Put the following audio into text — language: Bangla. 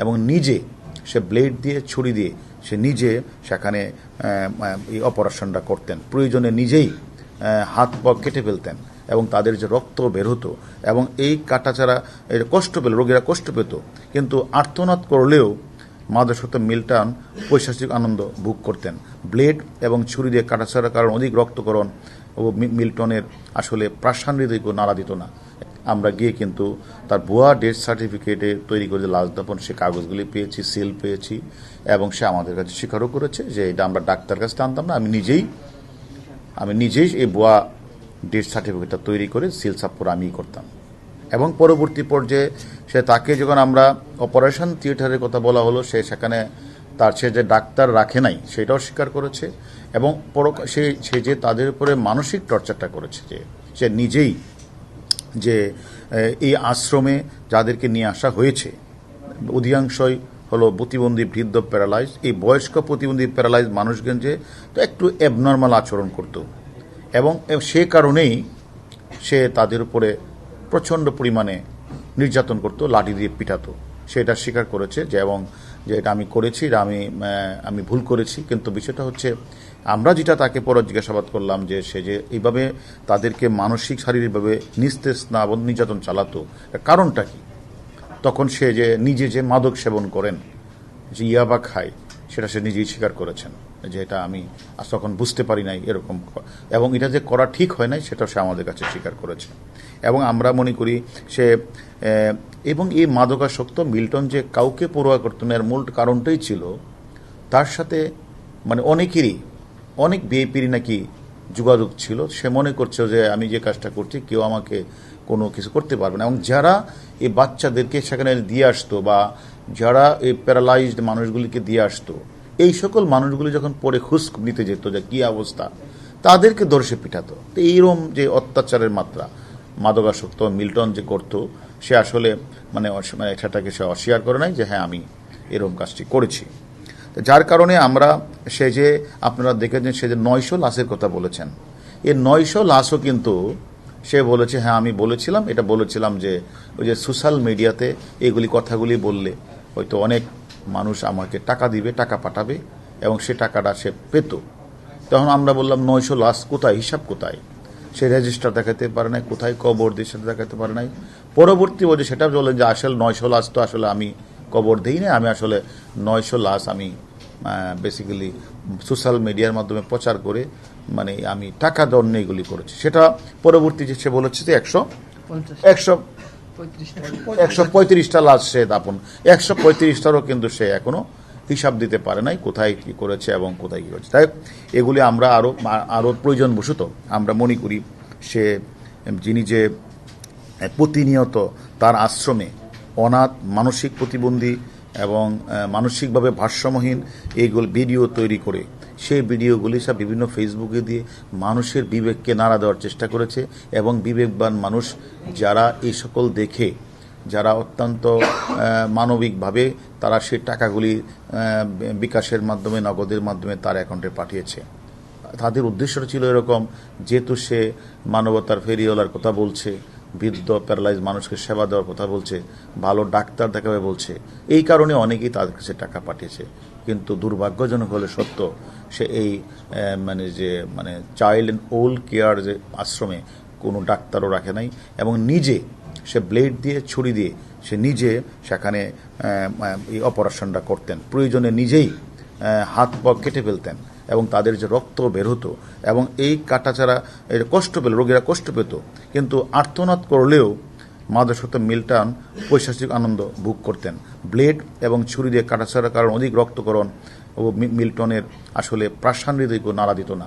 এবং নিজে সে ব্লেড দিয়ে ছুরি দিয়ে সে নিজে সেখানে এই অপারেশনটা করতেন। প্রয়োজনে নিজেই হাত পা কেটে ফেলতেন এবং তাদের যে রক্ত বের হতো এবং এই কাটাছাড়া কষ্ট পেল, রোগীরা কষ্ট পেত, কিন্তু আর্তনাদ করলেও মাদকাসক্ত মিল্টন পৈশাচিক আনন্দ ভোগ করতেন। ব্লেড এবং ছুরি দিয়ে কাটাছাড়ার কারণ অধিক রক্তকরণ ও মিল্টনের আসলে প্রাণহৃদয়কে নাড়া দিত না। আমরা গিয়ে কিন্তু তার ভুয়া ডেথ সার্টিফিকেটে তৈরি করে লাশ দাফন সে কাগজগুলি পেয়েছি, সিল পেয়েছি, এবং সে আমাদের কাছে স্বীকারও করেছে যে এটা আমরা ডাক্তার কাছে আনতাম না, আমি নিজেই এই ভুয়া ডেথ সার্টিফিকেটটা তৈরি করে সিল সাপ্পর আমিই করতাম। এবং পরবর্তী পর্যায়ে তাকে যখন আমরা অপারেশন থিয়েটারের কথা বলা হলো, সেখানে সে যে ডাক্তার রাখে নাই সেটাও স্বীকার করেছে এবং সে যে তাদের উপরে মানসিক টর্চারটা করেছে, যে সে নিজেই যে এই আশ্রমে যাদেরকে নিয়ে আসা হয়েছে অধিকাংশই হলো প্রতিবন্ধী, বৃদ্ধ, প্যারালাইজ। এই বয়স্ক প্রতিবন্ধী প্যারালাইজ মানুষগঞ্জে তো একটু অ্যাবনর্মাল আচরণ করত এবং সে কারণেই সে তাদের উপরে প্রচণ্ড পরিমাণে নির্যাতন করত, লাঠি দিয়ে পিটাতো। সেটা স্বীকার করেছে যে এবং যে এটা আমি করেছি, এটা আমি ভুল করেছি। কিন্তু বিষয়টা হচ্ছে আমরা যেটা তাকে পরে জিজ্ঞাসাবাদ করলাম যে সে যে এইভাবে তাদেরকে মানসিক শারীরিকভাবে নিস্তেজ না নির্যাতন চালাতো, কারণটা কি? তখন সে যে নিজে যে মাদক সেবন করেন, যে ইয়াবা খায়, সেটা সে নিজেই স্বীকার করেছেন যে এটা আমি তখন বুঝতে পারি নাই এরকম, এবং এটা যে করা ঠিক হয় নাই সেটাও সে আমাদের কাছে স্বীকার করেছে। এবং আমরা মনে করি সে এবং এই মাদকাসক্ত মিল্টন যে কাউকে পরোয়া করত না, এর মূল কারণটাই ছিল তার সাথে মানে অনেক বিএপির নাকি যোগাযোগ ছিল। সে মনে করছে যে আমি যে কাজটা করছি কেউ আমাকে কোনো কিছু করতে পারবে না। এবং যারা এই বাচ্চাদেরকে সেখানে দিয়ে আসতো বা যারা এই প্যারালাইজড মানুষগুলিকে দিয়ে আসতো, এই সকল মানুষগুলি যখন পরে খোঁজ নিতে যেত যে কী অবস্থা, তাদেরকে দর্শে পিঠাতো। তো এইরকম যে অত্যাচারের মাত্রা মাদকাসক্ত মিল্টন যে করত, সে আসলে সেটাকে সে অস্বীকার করে নাই যে হ্যাঁ আমি এরকম কাজটি করেছি। যার কারণে আমরা সে যে আপনারা দেখেছেন সে যে 900 লাশের কথা বলেছেন, এই 900 লাশও কিন্তু সে বলেছে হ্যাঁ আমি বলেছিলাম, এটা বলেছিলাম যে ওই যে সোশ্যাল মিডিয়াতে এগুলি কথাগুলি বললে হয়তো অনেক মানুষ আমাকে টাকা দিবে, টাকা পাঠাবে, এবং সে টাকাটা সে পেত। তখন আমরা বললাম 900 লাশ কোথায়, হিসাব কোথায়? সে রেজিস্টার দেখাতে পারে নাই, কোথায় কবর দিয়ে সেটা দেখাতে পারে নাই। পরবর্তী বলছে সেটা বলে যে আসলে 900 লাশ তো আসলে আমি কবর দিই না, আমি আসলে 900 লাশ আমি বেসিক্যালি সোশ্যাল মিডিয়ার মাধ্যমে প্রচার করে আমি টাকা দেওয়ার নিয়ে এগুলি করেছি। সেটা পরবর্তী যে সে বলেছে যে 135টা লাশ সে দাপন, 135টারও কিন্তু সে এখনো হিসাব দিতে পারে নাই কোথায় কি করেছে এবং কোথায় কি করেছে। তাই এগুলি আমরা আরো প্রয়োজন বশত আমরা মনে করি সে যিনি যে প্রতিনিয়ত তার আশ্রমে অনাথ, মানসিক প্রতিবন্ধী এবং মানসিকভাবে ভারসাম্যহীন এইগুলো ভিডিও তৈরি করে সেই ভিডিওগুলি সব বিভিন্ন ফেসবুকে দিয়ে মানুষের বিবেককে নাড়া দেওয়ার চেষ্টা করেছে। এবং বিবেকবান মানুষ যারা এই সকল দেখে, যারা অত্যন্ত মানবিকভাবে তারা সেই টাকাগুলি বিকাশের মাধ্যমে, নগদের মাধ্যমে তার অ্যাকাউন্টে পাঠিয়েছে। তাদের উদ্দেশ্যটা ছিল এরকম, যেহেতু সে মানবতার ফেরিওয়ালার কথা বলছে, বৃদ্ধ প্যারালাইজ মানুষকে সেবা দেওয়ার কথা বলছে, ভালো ডাক্তার দেখাবে বলছে, এই কারণে অনেকেই তাদের কাছে টাকা পাঠিয়েছে। কিন্তু দুর্ভাগ্যজনক হলে সত্য, সে এই চাইল্ড অ্যান্ড ওল্ড কেয়ার যে আশ্রমে কোনো ডাক্তারও রাখে নাই, এবং নিজে সে ব্লেড দিয়ে ছুরি দিয়ে সে নিজে সেখানে এই অপারেশনটা করতেন। প্রয়োজনে নিজেই হাত পা কেটে ফেলতেন এবং তাদের যে রক্ত বের হতো এবং এই কাটাছাড়া কষ্ট পেল, রোগীরা কষ্ট পেত, কিন্তু আর্তনাদ করলেও মাদকাসক্ত মিল্টন পৈশাচিক আনন্দ ভোগ করতেন। ব্লেড এবং ছুরি দিয়ে কাটাছাড়ার কারণ অধিক রক্তকরণ ও মিল্টনের আসলে প্রাণহৃদয়কে নাড়া দিত না।